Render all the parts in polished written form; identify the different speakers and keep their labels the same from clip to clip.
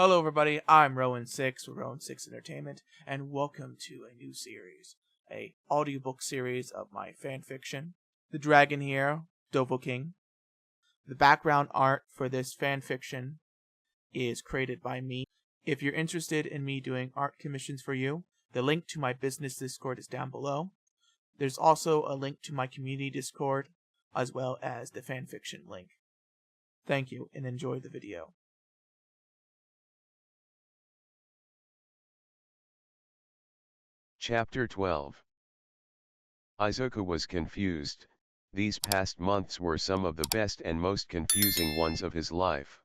Speaker 1: Hello everybody, I'm Rowan6 with Rowan6 Entertainment, and welcome to a new series, a audiobook series of my fanfiction, The Dragon Hero Dovahkiin. The background art for this fanfiction is created by me. If you're interested in me doing art commissions for you, the link to my business Discord is down below. There's also a link to my community Discord, as well as the fanfiction link. Thank you, and enjoy the video.
Speaker 2: Chapter 12. Izuku was confused. These past months were some of the best and most confusing ones of his life.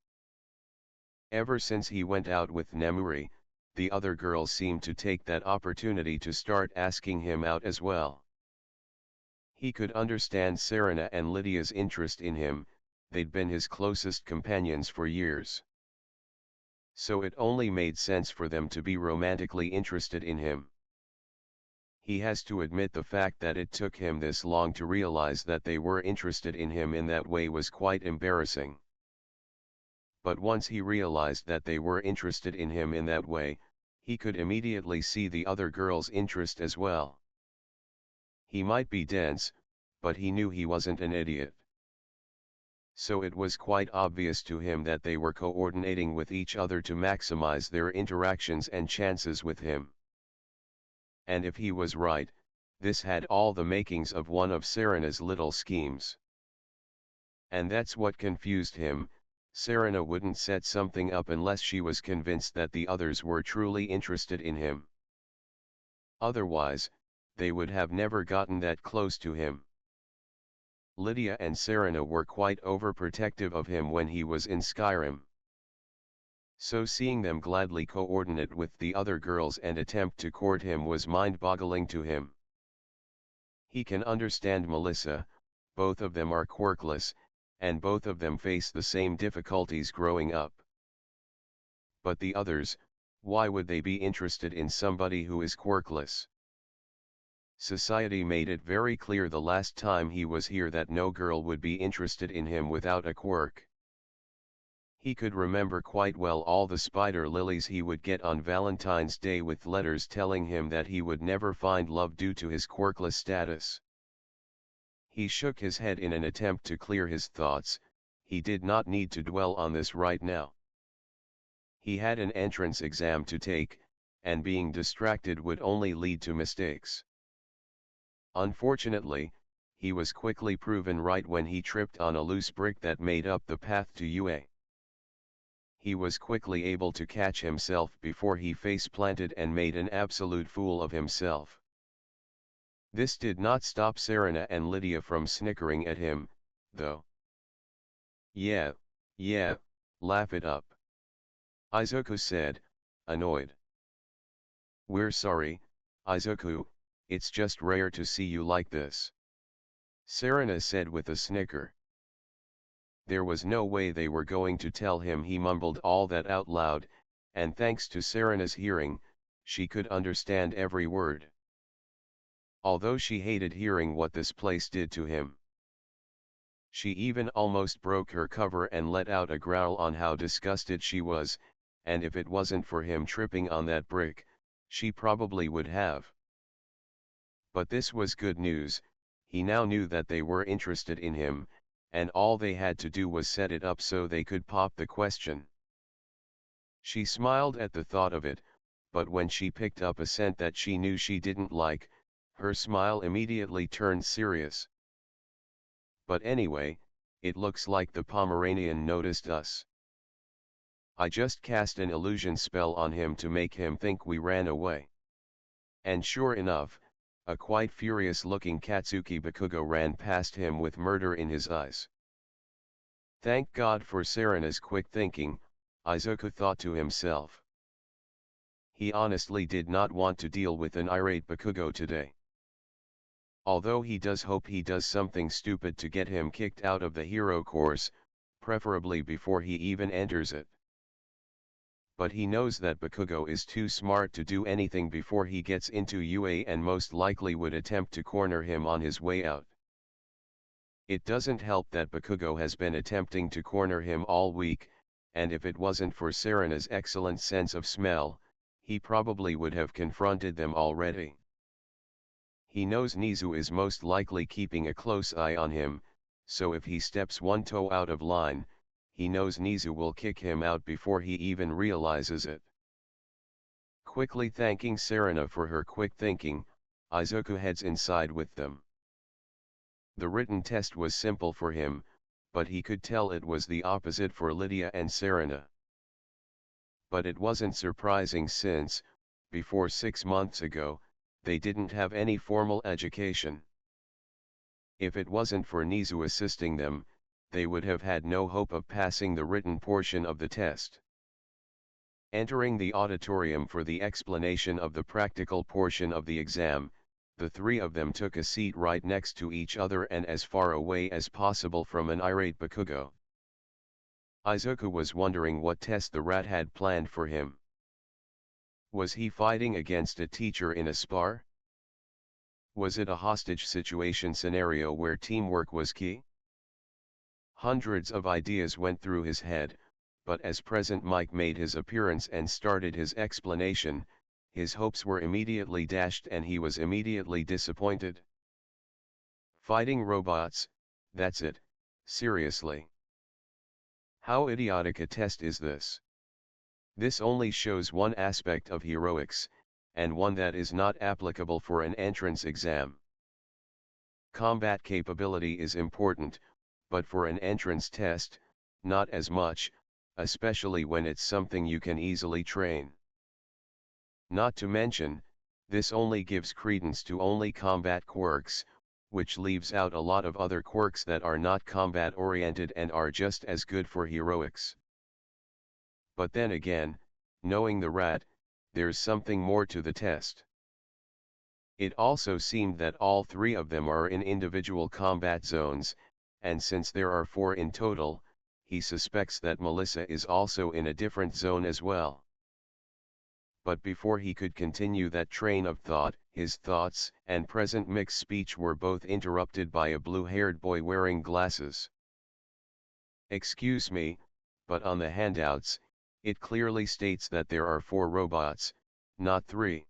Speaker 2: Ever since he went out with Nemuri, the other girls seemed to take that opportunity to start asking him out as well. He could understand Serena and Lydia's interest in him, they'd been his closest companions for years. So it only made sense for them to be romantically interested in him. He has to admit the fact that it took him this long to realize that they were interested in him in that way was quite embarrassing. But once he realized that they were interested in him in that way, he could immediately see the other girls' interest as well. He might be dense, but he knew he wasn't an idiot. So it was quite obvious to him that they were coordinating with each other to maximize their interactions and chances with him. And if he was right, this had all the makings of one of Serena's little schemes. And that's what confused him. Serena wouldn't set something up unless she was convinced that the others were truly interested in him. Otherwise, they would have never gotten that close to him. Lydia and Serena were quite overprotective of him when he was in Skyrim. So seeing them gladly coordinate with the other girls and attempt to court him was mind-boggling to him. He can understand Melissa, both of them are quirkless, and both of them face the same difficulties growing up. But the others, why would they be interested in somebody who is quirkless? Society made it very clear the last time he was here that no girl would be interested in him without a quirk. He could remember quite well all the spider lilies he would get on Valentine's Day with letters telling him that he would never find love due to his quirkless status. He shook his head in an attempt to clear his thoughts. He did not need to dwell on this right now. He had an entrance exam to take, and being distracted would only lead to mistakes. Unfortunately, he was quickly proven right when he tripped on a loose brick that made up the path to UA. He was quickly able to catch himself before he face-planted and made an absolute fool of himself. This did not stop Serena and Lydia from snickering at him, though. Yeah, laugh it up," Izuku said, annoyed. "We're sorry, Izuku, it's just rare to see you like this," Serena said with a snicker. There was no way they were going to tell him. He mumbled all that out loud, and thanks to Serena's hearing, she could understand every word. Although she hated hearing what this place did to him. She even almost broke her cover and let out a growl on how disgusted she was, and if it wasn't for him tripping on that brick, she probably would have. But this was good news. He now knew that they were interested in him, and all they had to do was set it up so they could pop the question. She smiled at the thought of it, but when she picked up a scent that she knew she didn't like, her smile immediately turned serious. "But anyway, it looks like the Pomeranian noticed us. I just cast an illusion spell on him to make him think we ran away." And sure enough, a quite furious-looking Katsuki Bakugo ran past him with murder in his eyes. Thank God for Serena's quick thinking, Izuku thought to himself. He honestly did not want to deal with an irate Bakugo today. Although he does hope he does something stupid to get him kicked out of the hero course, preferably before he even enters it. But he knows that Bakugo is too smart to do anything before he gets into UA and most likely would attempt to corner him on his way out. It doesn't help that Bakugo has been attempting to corner him all week, and if it wasn't for Serena's excellent sense of smell, he probably would have confronted them already. He knows Nizu is most likely keeping a close eye on him, so if he steps one toe out of line, he knows Nizu will kick him out before he even realizes it. Quickly thanking Serena for her quick thinking, Izuku heads inside with them. The written test was simple for him, but he could tell it was the opposite for Lydia and Serena. But it wasn't surprising since, before 6 months ago, they didn't have any formal education. If it wasn't for Nizu assisting them, they would have had no hope of passing the written portion of the test. Entering the auditorium for the explanation of the practical portion of the exam, the three of them took a seat right next to each other and as far away as possible from an irate Bakugo. Izuku was wondering what test the rat had planned for him. Was he fighting against a teacher in a spar? Was it a hostage situation scenario where teamwork was key? Hundreds of ideas went through his head, but as Present Mike made his appearance and started his explanation, his hopes were immediately dashed and he was immediately disappointed. Fighting robots, that's it, seriously. How idiotic a test is this? This only shows one aspect of heroics, and one that is not applicable for an entrance exam. Combat capability is important, but for an entrance test, not as much, especially when it's something you can easily train. Not to mention, this only gives credence to only combat quirks, which leaves out a lot of other quirks that are not combat-oriented and are just as good for heroics. But then again, knowing the rat, there's something more to the test. It also seemed that all three of them are in individual combat zones, and since there are 4 in total, he suspects that Melissa is also in a different zone as well. But before he could continue that train of thought, his thoughts and present mixed speech were both interrupted by a blue-haired boy wearing glasses. Excuse me, but on the handouts, it clearly states that there are 4 robots, not 3.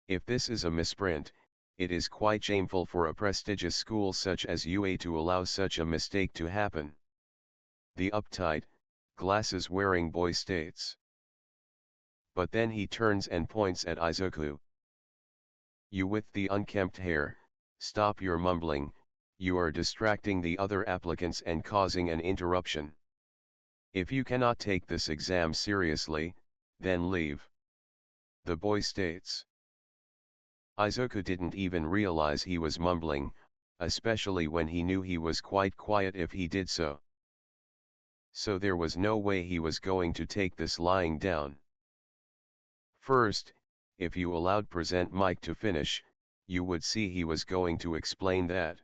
Speaker 2: If this is a misprint, it is quite shameful for a prestigious school such as UA to allow such a mistake to happen. The uptight, glasses-wearing boy states. But then he turns and points at Izuku. You with the unkempt hair, stop your mumbling, you are distracting the other applicants and causing an interruption. If you cannot take this exam seriously, then leave. The boy states. Izuku didn't even realize he was mumbling, especially when he knew he was quite quiet if he did so. So there was no way he was going to take this lying down. First, if you allowed Present Mike to finish, you would see he was going to explain that.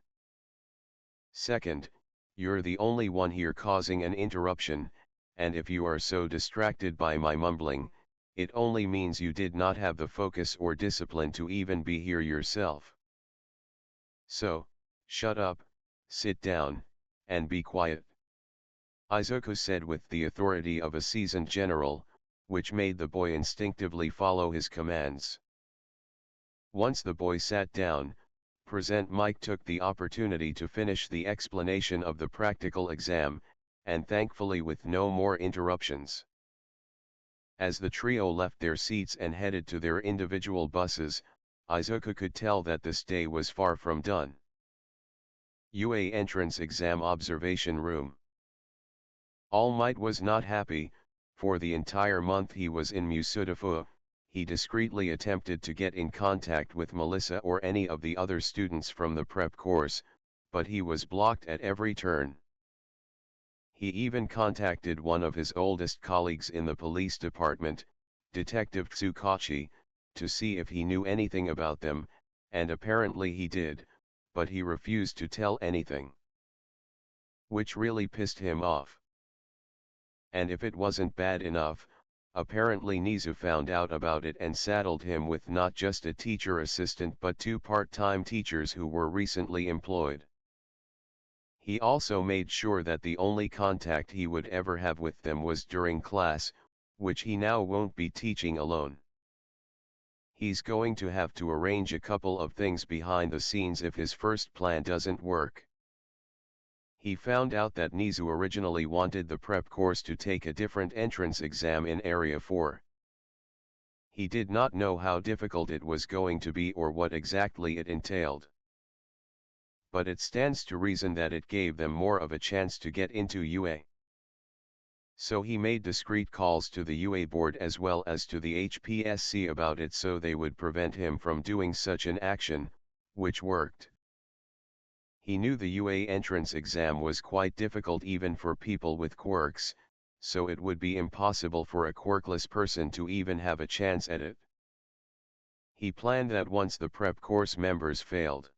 Speaker 2: Second, you're the only one here causing an interruption, and if you are so distracted by my mumbling, it only means you did not have the focus or discipline to even be here yourself. So, shut up, sit down, and be quiet. Izuku said with the authority of a seasoned general, which made the boy instinctively follow his commands. Once the boy sat down, Present Mike took the opportunity to finish the explanation of the practical exam, and thankfully with no more interruptions. As the trio left their seats and headed to their individual buses, Izuku could tell that this day was far from done. UA Entrance Exam Observation Room. All Might was not happy. For the entire month he was in Musudafu, he discreetly attempted to get in contact with Melissa or any of the other students from the prep course, but he was blocked at every turn. He even contacted one of his oldest colleagues in the police department, Detective Tsukachi, to see if he knew anything about them, and apparently he did, but he refused to tell anything. Which really pissed him off. And if it wasn't bad enough, apparently Nizu found out about it and saddled him with not just a teacher assistant but 2 part-time teachers who were recently employed. He also made sure that the only contact he would ever have with them was during class, which he now won't be teaching alone. He's going to have to arrange a couple of things behind the scenes if his first plan doesn't work. He found out that Nizu originally wanted the prep course to take a different entrance exam in Area 4. He did not know how difficult it was going to be or what exactly it entailed. But it stands to reason that it gave them more of a chance to get into UA. So he made discreet calls to the UA board as well as to the HPSC about it so they would prevent him from doing such an action, which worked. He knew the UA entrance exam was quite difficult even for people with quirks, so it would be impossible for a quirkless person to even have a chance at it. He planned that once the prep course members failed,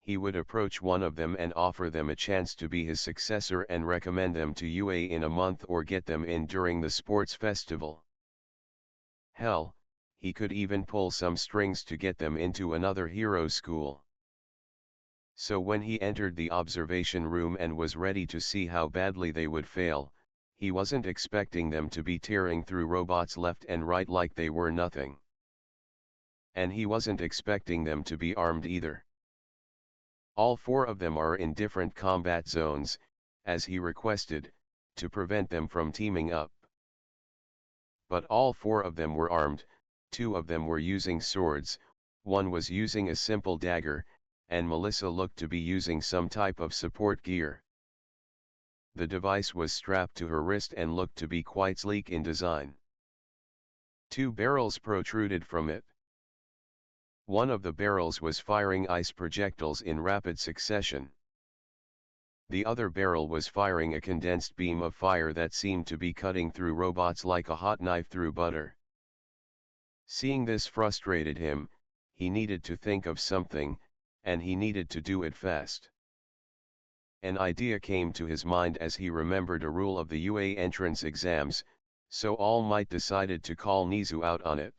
Speaker 2: he would approach one of them and offer them a chance to be his successor and recommend them to UA in a month or get them in during the sports festival. Hell, he could even pull some strings to get them into another hero school. So when he entered the observation room and was ready to see how badly they would fail, he wasn't expecting them to be tearing through robots left and right like they were nothing. And he wasn't expecting them to be armed either. All four of them are in different combat zones, as he requested, to prevent them from teaming up. But all four of them were armed, two of them were using swords, one was using a simple dagger, and Melissa looked to be using some type of support gear. The device was strapped to her wrist and looked to be quite sleek in design. Two barrels protruded from it. One of the barrels was firing ice projectiles in rapid succession. The other barrel was firing a condensed beam of fire that seemed to be cutting through robots like a hot knife through butter. Seeing this frustrated him, he needed to think of something, and he needed to do it fast. An idea came to his mind as he remembered a rule of the UA entrance exams, so All Might decided to call Nizu out on it.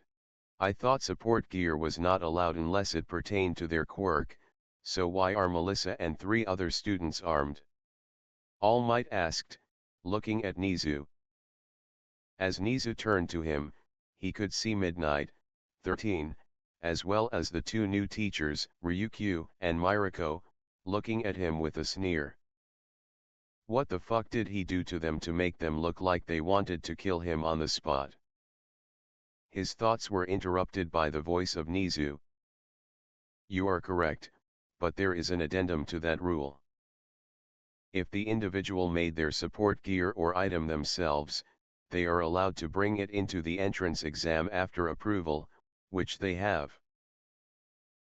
Speaker 2: I thought support gear was not allowed unless it pertained to their quirk, so why are Melissa and 3 other students armed? All Might asked, looking at Nizu. As Nizu turned to him, he could see Midnight, 13, as well as the 2 new teachers, Ryukyu and Mirako, looking at him with a sneer. What the fuck did he do to them to make them look like they wanted to kill him on the spot? His thoughts were interrupted by the voice of Nizu. You are correct, but there is an addendum to that rule. If the individual made their support gear or item themselves, they are allowed to bring it into the entrance exam after approval, which they have.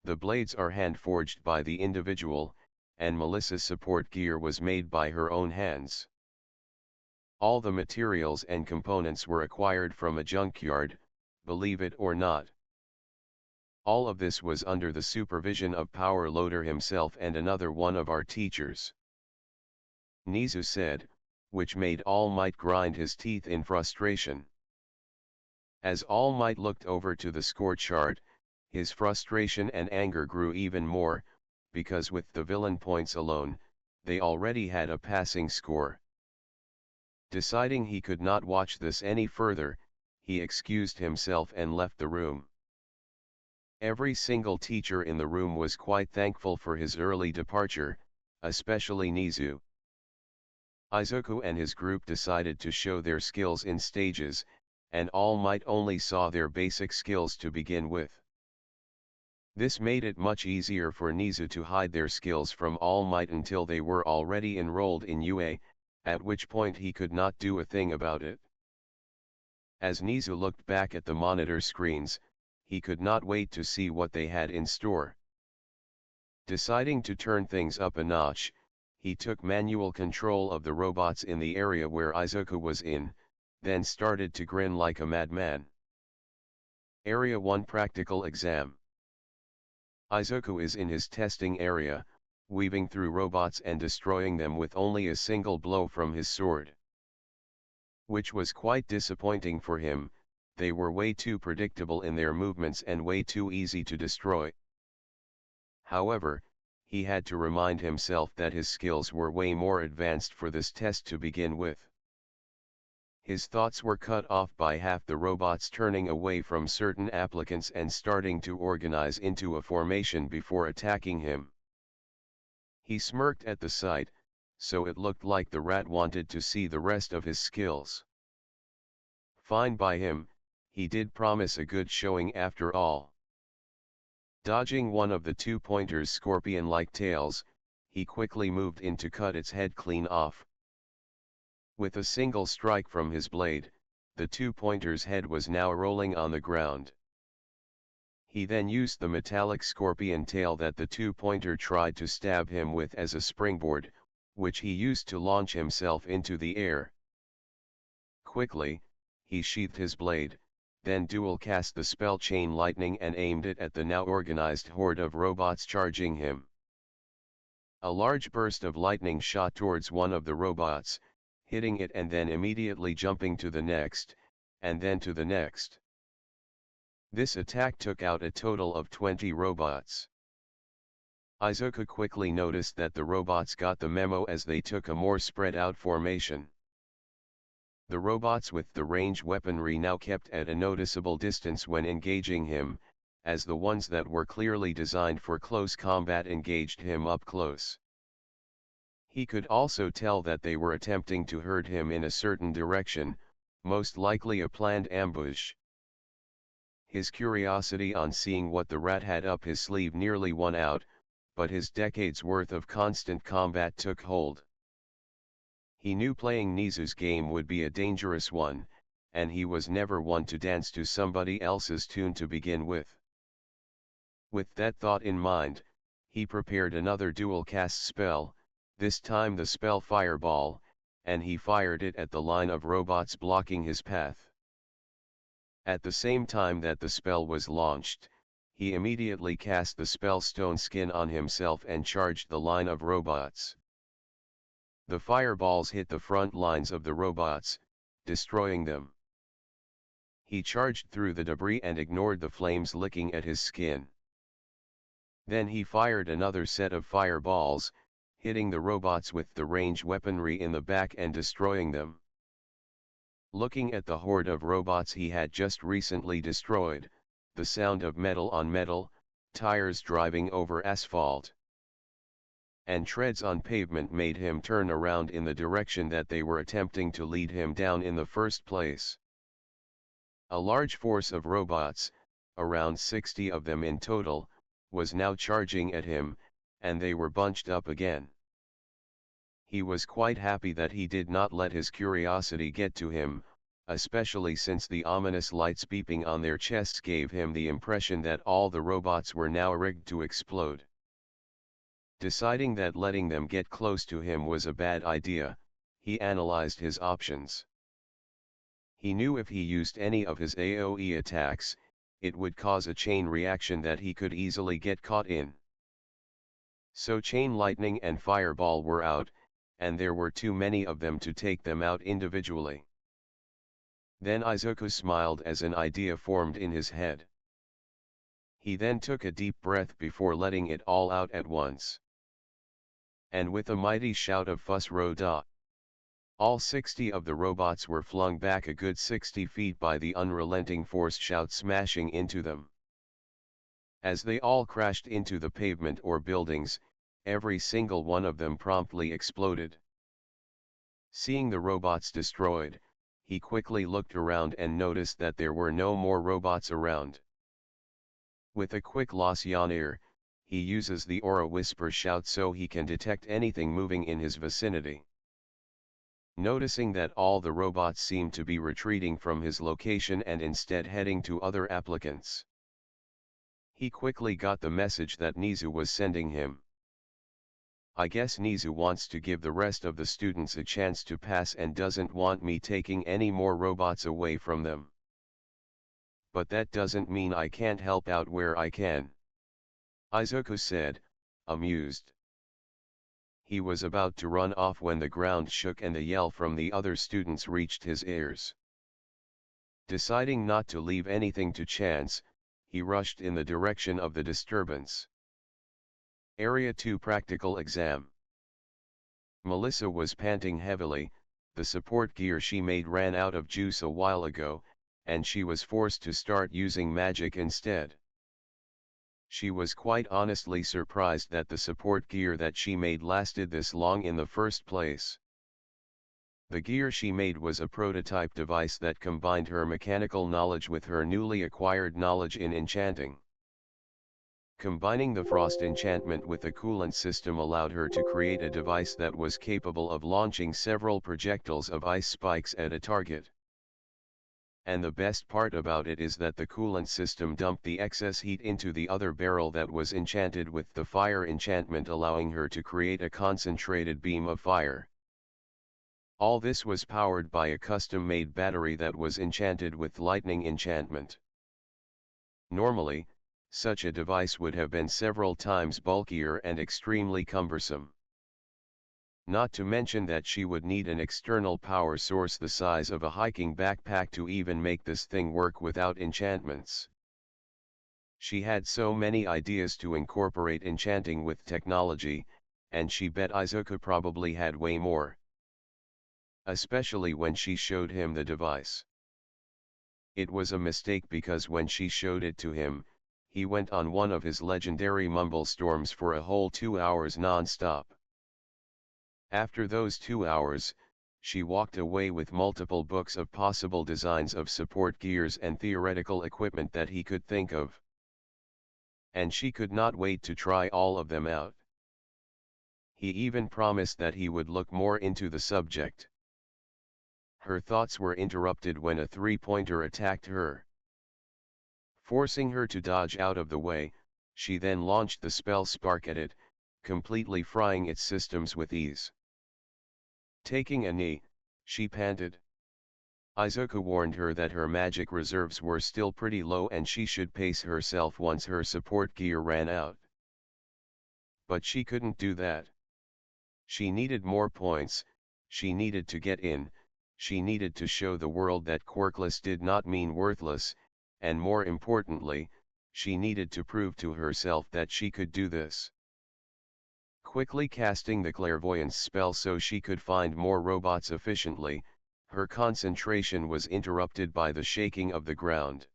Speaker 2: The blades are hand-forged by the individual, and Melissa's support gear was made by her own hands. All the materials and components were acquired from a junkyard, believe it or not. All of this was under the supervision of Power Loader himself and another one of our teachers. Nizu said, which made All Might grind his teeth in frustration. As All Might looked over to the score chart, his frustration and anger grew even more, because with the villain points alone, they already had a passing score. Deciding he could not watch this any further, he excused himself and left the room. Every single teacher in the room was quite thankful for his early departure, especially Nizu. Izuku and his group decided to show their skills in stages, and All Might only saw their basic skills to begin with. This made it much easier for Nizu to hide their skills from All Might until they were already enrolled in UA, at which point he could not do a thing about it. As Nizu looked back at the monitor screens, he could not wait to see what they had in store. Deciding to turn things up a notch, he took manual control of the robots in the area where Izuku was in, then started to grin like a madman. Area 1 Practical Exam. Izuku is in his testing area, weaving through robots and destroying them with only a single blow from his sword. Which was quite disappointing for him, they were way too predictable in their movements and way too easy to destroy. However, he had to remind himself that his skills were way more advanced for this test to begin with. His thoughts were cut off by half the robots turning away from certain applicants and starting to organize into a formation before attacking him. He smirked at the sight, so it looked like the rat wanted to see the rest of his skills. Fine by him, he did promise a good showing after all. Dodging one of the 2 pointers' scorpion-like tails, he quickly moved in to cut its head clean off. With a single strike from his blade, the 2 pointers' head was now rolling on the ground. He then used the metallic scorpion tail that the 2 pointer tried to stab him with as a springboard, which he used to launch himself into the air. Quickly, he sheathed his blade, then dual cast the spell Chain Lightning and aimed it at the now organized horde of robots charging him. A large burst of lightning shot towards one of the robots, hitting it and then immediately jumping to the next, and then to the next. This attack took out a total of 20 robots. Izuku quickly noticed that the robots got the memo as they took a more spread out formation. The robots with the range weaponry now kept at a noticeable distance when engaging him, as the ones that were clearly designed for close combat engaged him up close. He could also tell that they were attempting to herd him in a certain direction, most likely a planned ambush. His curiosity on seeing what the rat had up his sleeve nearly won out, but his decades worth of constant combat took hold. He knew playing Nizu's game would be a dangerous one, and he was never one to dance to somebody else's tune to begin with. With that thought in mind, he prepared another dual cast spell, this time the spell Fireball, and he fired it at the line of robots blocking his path. At the same time that the spell was launched, he immediately cast the spell Stone Skin on himself and charged the line of robots. The fireballs hit the front lines of the robots, destroying them. He charged through the debris and ignored the flames licking at his skin. Then he fired another set of fireballs, hitting the robots with the range weaponry in the back and destroying them. Looking at the horde of robots he had just recently destroyed, the sound of metal on metal, tires driving over asphalt, and treads on pavement made him turn around in the direction that they were attempting to lead him down in the first place. A large force of robots, around 60 of them in total, was now charging at him, and they were bunched up again. He was quite happy that he did not let his curiosity get to him, especially since the ominous lights beeping on their chests gave him the impression that all the robots were now rigged to explode. Deciding that letting them get close to him was a bad idea, he analyzed his options. He knew if he used any of his AoE attacks, it would cause a chain reaction that he could easily get caught in. So Chain Lightning and Fireball were out, and there were too many of them to take them out individually. Then Izuku smiled as an idea formed in his head. He then took a deep breath before letting it all out at once. And with a mighty shout of fuss Roda, all 60 of the robots were flung back a good 60 feet by the unrelenting force shout smashing into them. As they all crashed into the pavement or buildings, every single one of them promptly exploded. Seeing the robots destroyed, he quickly looked around and noticed that there were no more robots around. With a quick loss Yanir, he uses the Aura Whisper shout so he can detect anything moving in his vicinity. Noticing that all the robots seemed to be retreating from his location and instead heading to other applicants, he quickly got the message that Nizu was sending him. I guess Nizu wants to give the rest of the students a chance to pass and doesn't want me taking any more robots away from them. But that doesn't mean I can't help out where I can, Izuku said, amused. He was about to run off when the ground shook and a yell from the other students reached his ears. Deciding not to leave anything to chance, he rushed in the direction of the disturbance. Area 2 Practical Exam. Melissa was panting heavily. The support gear she made ran out of juice a while ago, and she was forced to start using magic instead. She was quite honestly surprised that the support gear that she made lasted this long in the first place. The gear she made was a prototype device that combined her mechanical knowledge with her newly acquired knowledge in enchanting. Combining the frost enchantment with a coolant system allowed her to create a device that was capable of launching several projectiles of ice spikes at a target. And the best part about it is that the coolant system dumped the excess heat into the other barrel that was enchanted with the fire enchantment, allowing her to create a concentrated beam of fire. All this was powered by a custom-made battery that was enchanted with lightning enchantment. Normally, such a device would have been several times bulkier and extremely cumbersome. Not to mention that she would need an external power source the size of a hiking backpack to even make this thing work without enchantments. She had so many ideas to incorporate enchanting with technology, and she bet Izuku probably had way more. Especially when she showed him the device. It was a mistake because when she showed it to him, he went on one of his legendary mumble storms for a whole 2 hours non-stop. After those 2 hours, she walked away with multiple books of possible designs of support gears and theoretical equipment that he could think of. And she could not wait to try all of them out. He even promised that he would look more into the subject. Her thoughts were interrupted when a three-pointer attacked her. Forcing her to dodge out of the way, she then launched the spell spark at it, completely frying its systems with ease. Taking a knee, she panted. Izuku warned her that her magic reserves were still pretty low and she should pace herself once her support gear ran out. But she couldn't do that. She needed more points, she needed to get in, she needed to show the world that quirkless did not mean worthless, and more importantly, she needed to prove to herself that she could do this. Quickly casting the clairvoyance spell so she could find more robots efficiently, her concentration was interrupted by the shaking of the ground.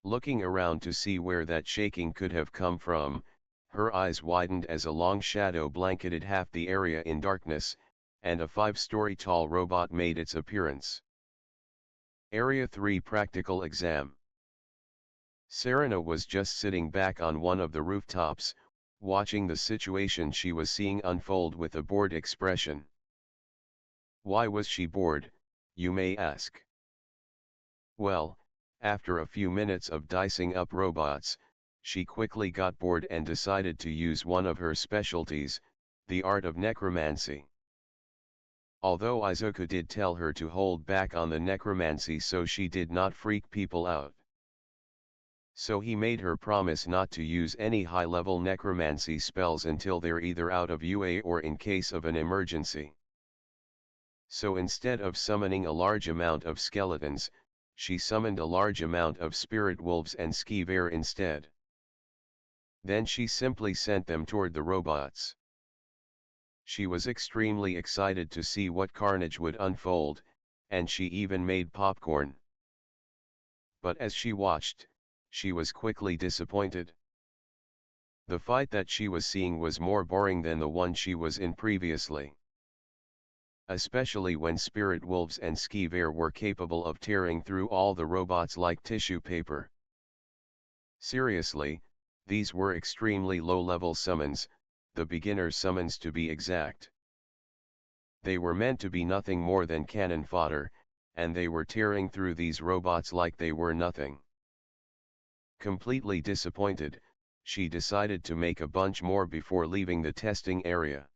Speaker 2: Looking around to see where that shaking could have come from, her eyes widened as a long shadow blanketed half the area in darkness, and a 5-story tall robot made its appearance. Area 3 Practical Exam. Serena was just sitting back on one of the rooftops, watching the situation she was seeing unfold with a bored expression. Why was she bored, you may ask? Well, after a few minutes of dicing up robots, she quickly got bored and decided to use one of her specialties, the art of necromancy. Although Izuku did tell her to hold back on the necromancy so she did not freak people out. So he made her promise not to use any high-level necromancy spells until they're either out of UA or in case of an emergency. So instead of summoning a large amount of skeletons, she summoned a large amount of spirit wolves and Skyrim instead. Then she simply sent them toward the robots. She was extremely excited to see what carnage would unfold, and she even made popcorn. But as she watched, she was quickly disappointed. The fight that she was seeing was more boring than the one she was in previously. Especially when spirit wolves and Skyrim were capable of tearing through all the robots like tissue paper. Seriously, these were extremely low-level summons, the beginner summons to be exact. They were meant to be nothing more than cannon fodder, and they were tearing through these robots like they were nothing. Completely disappointed, she decided to make a bunch more before leaving the testing area.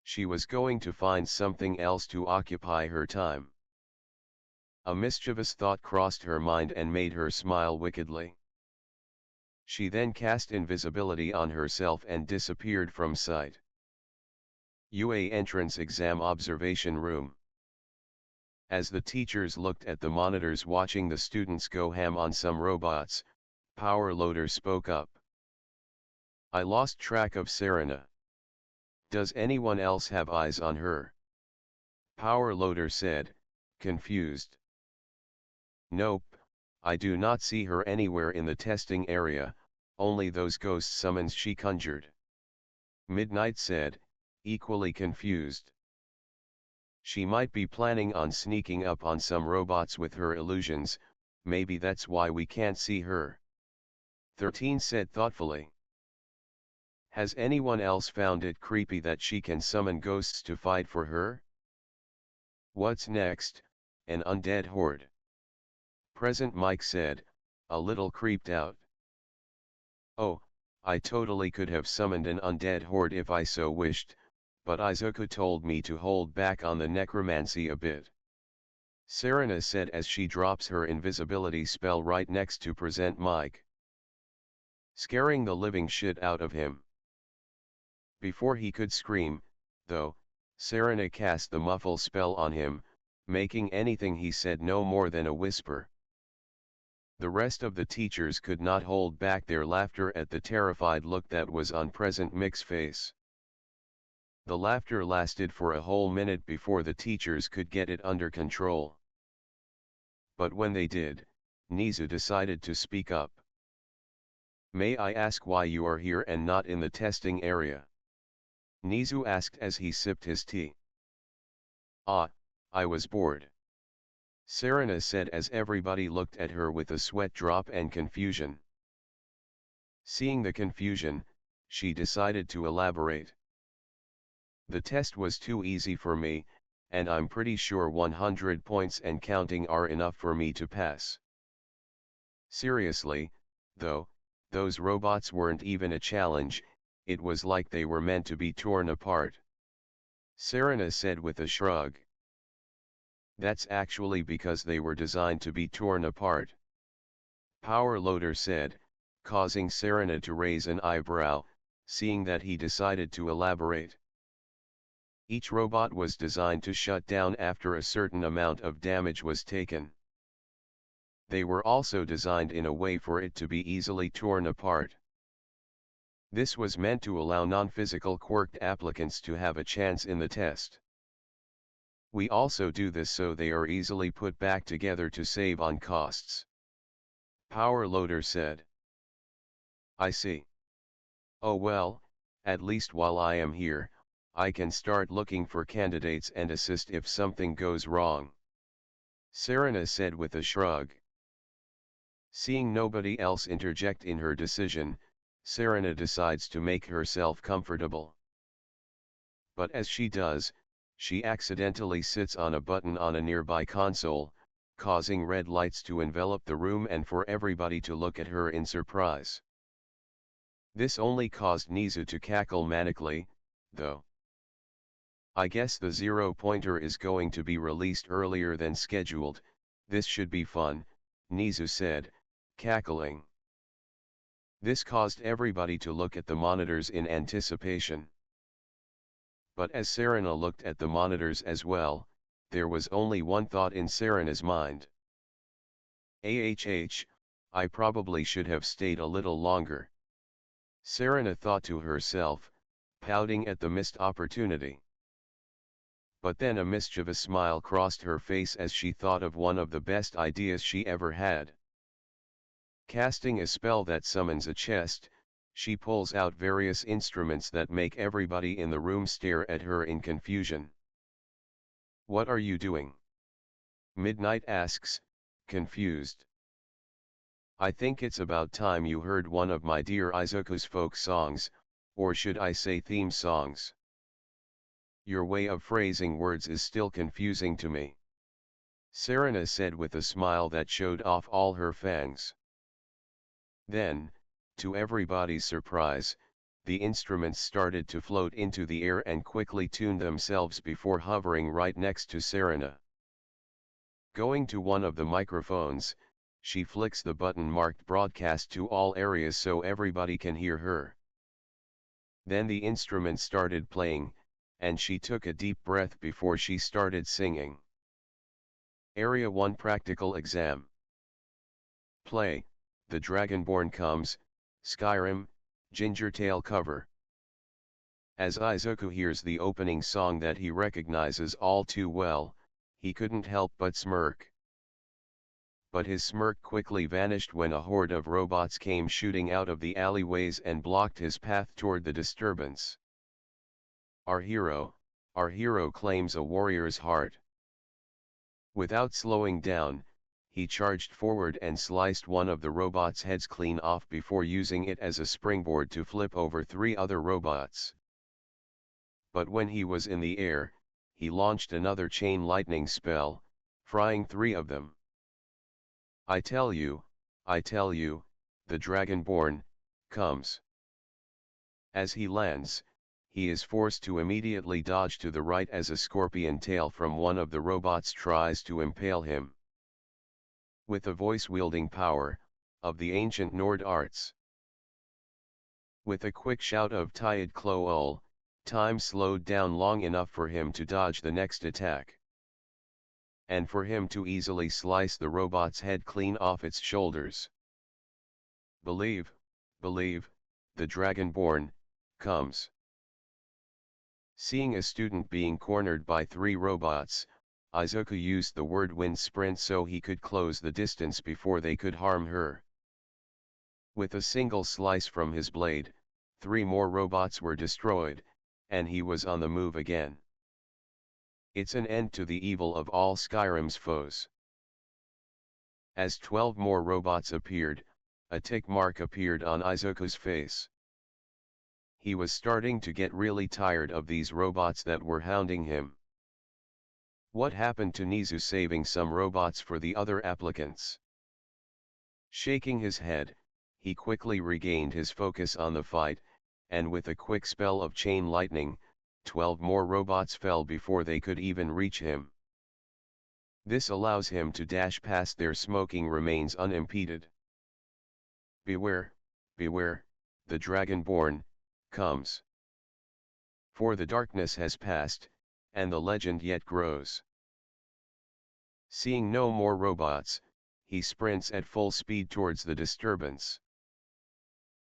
Speaker 2: She was going to find something else to occupy her time. A mischievous thought crossed her mind and made her smile wickedly. She then cast invisibility on herself and disappeared from sight. UA Entrance Exam Observation Room. As the teachers looked at the monitors watching the students go ham on some robots, Power Loader spoke up. I lost track of Serena. Does anyone else have eyes on her? Power Loader said, confused. Nope, I do not see her anywhere in the testing area, only those ghost summons she conjured. Midnight said, equally confused. She might be planning on sneaking up on some robots with her illusions, maybe that's why we can't see her. 13 said thoughtfully. Has anyone else found it creepy that she can summon ghosts to fight for her? What's next, an undead horde? Present Mike said, a little creeped out. Oh, I totally could have summoned an undead horde if I so wished, but Izuku told me to hold back on the necromancy a bit. Serena said as she drops her invisibility spell right next to Present Mike, scaring the living shit out of him. Before he could scream, though, Serena cast the muffle spell on him, making anything he said no more than a whisper. The rest of the teachers could not hold back their laughter at the terrified look that was on Present Mick's face. The laughter lasted for a whole minute before the teachers could get it under control. But when they did, Nizu decided to speak up. May I ask why you are here and not in the testing area? Nizu asked as he sipped his tea. Ah, I was bored. Serena said as everybody looked at her with a sweat drop and confusion. Seeing the confusion, she decided to elaborate. The test was too easy for me, and I'm pretty sure 100 points and counting are enough for me to pass. Seriously, though, those robots weren't even a challenge, it was like they were meant to be torn apart. Serena said with a shrug. That's actually because they were designed to be torn apart. Power Loader said, causing Serena to raise an eyebrow, seeing that he decided to elaborate. Each robot was designed to shut down after a certain amount of damage was taken. They were also designed in a way for it to be easily torn apart. This was meant to allow non-physical quirked applicants to have a chance in the test. We also do this so they are easily put back together to save on costs. Power Loader said. I see. Oh well, at least while I am here, I can start looking for candidates and assist if something goes wrong. Serena said with a shrug. Seeing nobody else interject in her decision, Serena decides to make herself comfortable. But as she does, she accidentally sits on a button on a nearby console, causing red lights to envelop the room and for everybody to look at her in surprise. This only caused Nizu to cackle manically, though. I guess the zero-pointer is going to be released earlier than scheduled, this should be fun, Nizu said, cackling. This caused everybody to look at the monitors in anticipation. But as Serena looked at the monitors as well, there was only one thought in Serena's mind. I probably should have stayed a little longer. Serena thought to herself, pouting at the missed opportunity. But then a mischievous smile crossed her face as she thought of one of the best ideas she ever had. Casting a spell that summons a chest, she pulls out various instruments that make everybody in the room stare at her in confusion. What are you doing? Midnight asks, confused. I think it's about time you heard one of my dear Izuku's folk songs, or should I say theme songs. Your way of phrasing words is still confusing to me. Serena said with a smile that showed off all her fangs. Then, to everybody's surprise, the instruments started to float into the air and quickly tuned themselves before hovering right next to Serena. Going to one of the microphones, she flicks the button marked broadcast to all areas so everybody can hear her. Then the instrument started playing, and she took a deep breath before she started singing. Area 1 Practical Exam. Play, The Dragonborn Comes, Skyrim, Ginger Tail cover. As Izuku hears the opening song that he recognizes all too well, he couldn't help but smirk. But his smirk quickly vanished when a horde of robots came shooting out of the alleyways and blocked his path toward the disturbance. Our hero claims a warrior's heart. Without slowing down, he charged forward and sliced one of the robots' heads clean off before using it as a springboard to flip over 3 other robots. But when he was in the air, he launched another chain lightning spell, frying 3 of them. I tell you, the Dragonborn comes. As he lands, he is forced to immediately dodge to the right as a scorpion tail from one of the robots tries to impale him. With the voice-wielding power of the ancient Nord arts. With a quick shout of Tiad Kloul, time slowed down long enough for him to dodge the next attack. And for him to easily slice the robot's head clean off its shoulders. Believe, the Dragonborn comes. Seeing a student being cornered by 3 robots, Izuku used the word wind sprint so he could close the distance before they could harm her. With a single slice from his blade, 3 more robots were destroyed, and he was on the move again. It's an end to the evil of all Skyrim's foes. As 12 more robots appeared, a tick mark appeared on Izuku's face. He was starting to get really tired of these robots that were hounding him. What happened to Nizu saving some robots for the other applicants? Shaking his head, he quickly regained his focus on the fight, and with a quick spell of chain lightning, 12 more robots fell before they could even reach him. This allows him to dash past their smoking remains unimpeded. Beware, the Dragonborn comes. For the darkness has passed, and the legend yet grows. Seeing no more robots, he sprints at full speed towards the disturbance.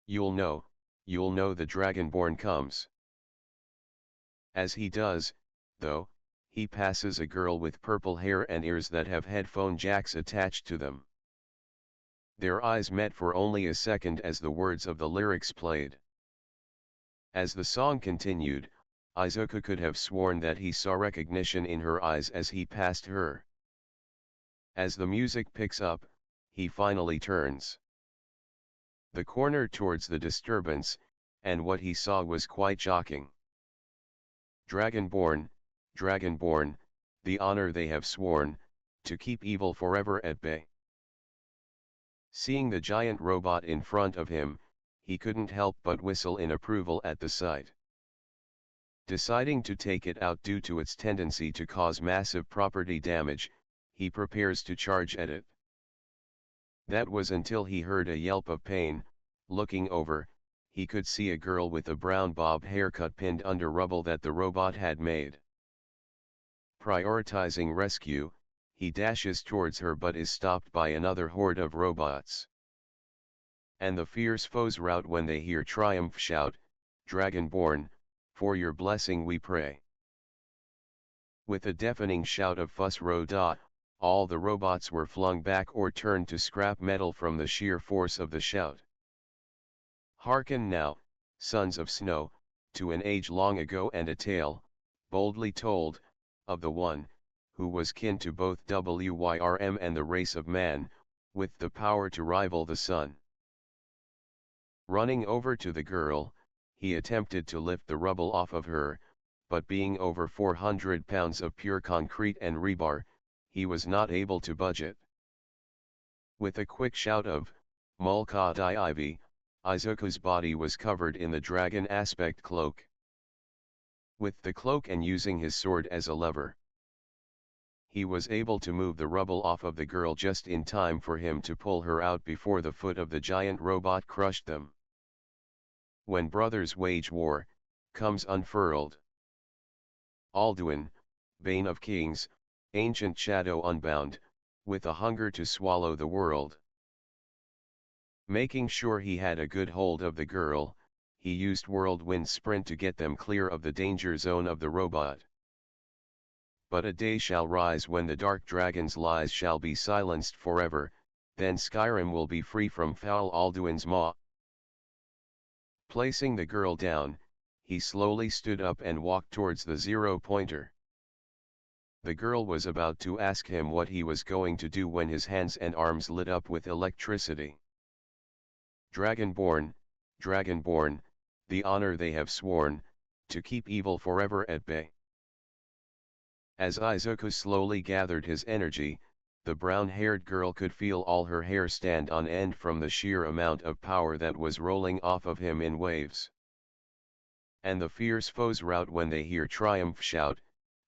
Speaker 2: You'll know the Dragonborn comes. As he does, though, he passes a girl with purple hair and ears that have headphone jacks attached to them. Their eyes met for only a second as the words of the lyrics played. As the song continued, Izuku could have sworn that he saw recognition in her eyes as he passed her. As the music picks up, he finally turns the corner towards the disturbance, and what he saw was quite shocking. Dragonborn, the honor they have sworn, to keep evil forever at bay. Seeing the giant robot in front of him, he couldn't help but whistle in approval at the sight. Deciding to take it out due to its tendency to cause massive property damage, he prepares to charge at it. That was until he heard a yelp of pain. Looking over, he could see a girl with a brown bob haircut pinned under rubble that the robot had made. Prioritizing rescue, he dashes towards her but is stopped by another horde of robots. And the fierce foes rout when they hear triumph shout, "Dragonborn, for your blessing we pray." With a deafening shout of fuss all the robots were flung back or turned to scrap metal from the sheer force of the shout. Hearken now, sons of snow, to an age long ago and a tale, boldly told, of the one, who was kin to both Wyrm and the race of man, with the power to rival the sun. Running over to the girl, he attempted to lift the rubble off of her, but being over 400 pounds of pure concrete and rebar, he was not able to budge it. With a quick shout of, Mulka Di Ivy, Izuku's body was covered in the dragon aspect cloak. With the cloak and using his sword as a lever, he was able to move the rubble off of the girl just in time for him to pull her out before the foot of the giant robot crushed them. When brothers wage war, comes unfurled. Alduin, Bane of Kings, ancient shadow unbound, with a hunger to swallow the world. Making sure he had a good hold of the girl, he used whirlwind sprint to get them clear of the danger zone of the robot. But a day shall rise when the dark dragon's lies shall be silenced forever, then Skyrim will be free from foul Alduin's maw. Placing the girl down, he slowly stood up and walked towards the 0-pointer. The girl was about to ask him what he was going to do when his hands and arms lit up with electricity. Dragonborn, Dragonborn, the honor they have sworn, to keep evil forever at bay. As Izuku slowly gathered his energy, the brown-haired girl could feel all her hair stand on end from the sheer amount of power that was rolling off of him in waves. And the fierce foes rout when they hear triumph shout,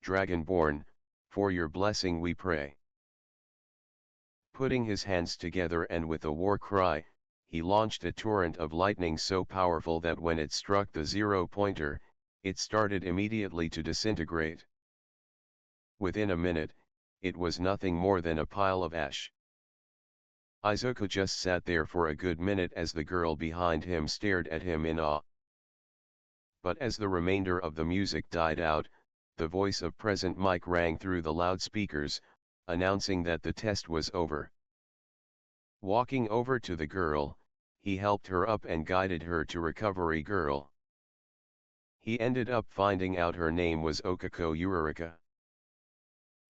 Speaker 2: "Dragonborn, for your blessing we pray." Putting his hands together and with a war cry, he launched a torrent of lightning so powerful that when it struck the 0-pointer, it started immediately to disintegrate. Within a minute, it was nothing more than a pile of ash. Izuku just sat there for a good minute as the girl behind him stared at him in awe. But as the remainder of the music died out, the voice of Present Mike rang through the loudspeakers, announcing that the test was over. Walking over to the girl, he helped her up and guided her to Recovery Girl. He ended up finding out her name was Okako Urarika.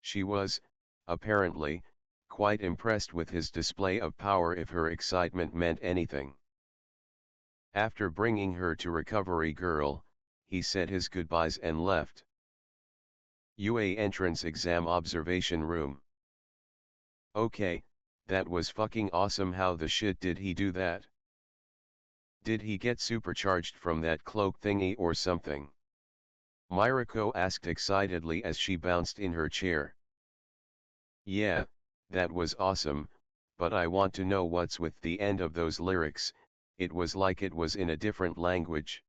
Speaker 2: She was, apparently, quite impressed with his display of power if her excitement meant anything. After bringing her to Recovery Girl, he said his goodbyes and left. UA entrance exam observation room. Okay, that was fucking awesome. How the shit did he do that? Did he get supercharged from that cloak thingy or something? Mirako asked excitedly as she bounced in her chair. Yeah, that was awesome, but I want to know what's with the end of those lyrics. It was like it was in a different language.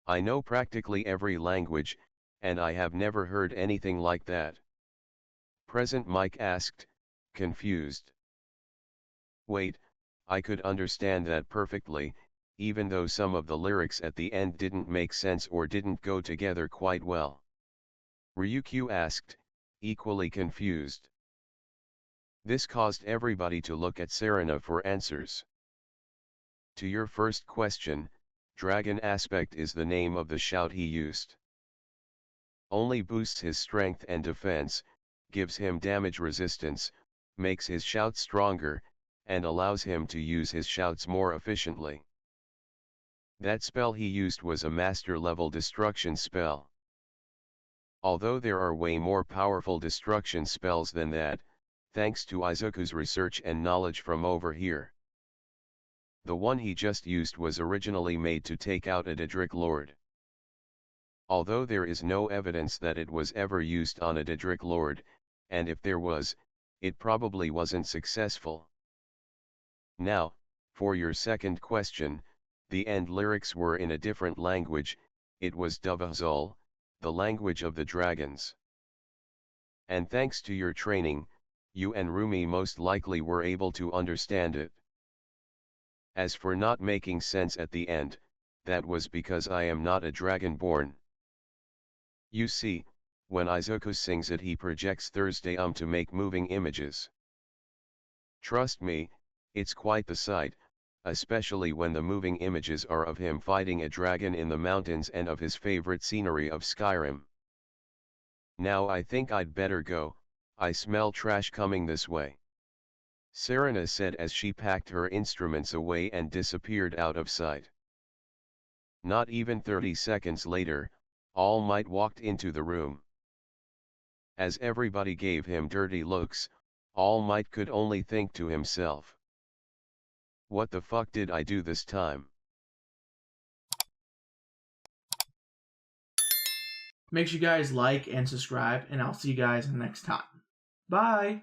Speaker 2: I know practically every language, and I have never heard anything like that. Present Mike asked, confused. Wait, I could understand that perfectly, even though some of the lyrics at the end didn't make sense or didn't go together quite well. Ryukyu asked, equally confused. This caused everybody to look at Serena for answers. To your first question, Dragon Aspect is the name of the shout he used. Only boosts his strength and defense, gives him damage resistance, makes his shout stronger, and allows him to use his shouts more efficiently. That spell he used was a master-level destruction spell. Although there are way more powerful destruction spells than that, thanks to Izuku's research and knowledge from over here. The one he just used was originally made to take out a Daedric Lord. Although there is no evidence that it was ever used on a Daedric Lord, and if there was, it probably wasn't successful. Now, for your second question, the end lyrics were in a different language. It was Dovahkiin, the language of the dragons. And thanks to your training, you and Rumi most likely were able to understand it. As for not making sense at the end, that was because I am not a Dragonborn. You see, when Izuku sings it he projects Thursday to make moving images. Trust me, it's quite the sight, especially when the moving images are of him fighting a dragon in the mountains and of his favorite scenery of Skyrim. Now I think I'd better go, I smell trash coming this way. Serena said as she packed her instruments away and disappeared out of sight. Not even 30 seconds later, All Might walked into the room. As everybody gave him dirty looks, All Might could only think to himself, what the fuck did I do this time?
Speaker 1: Make sure you guys like and subscribe, and I'll see you guys next time. Bye!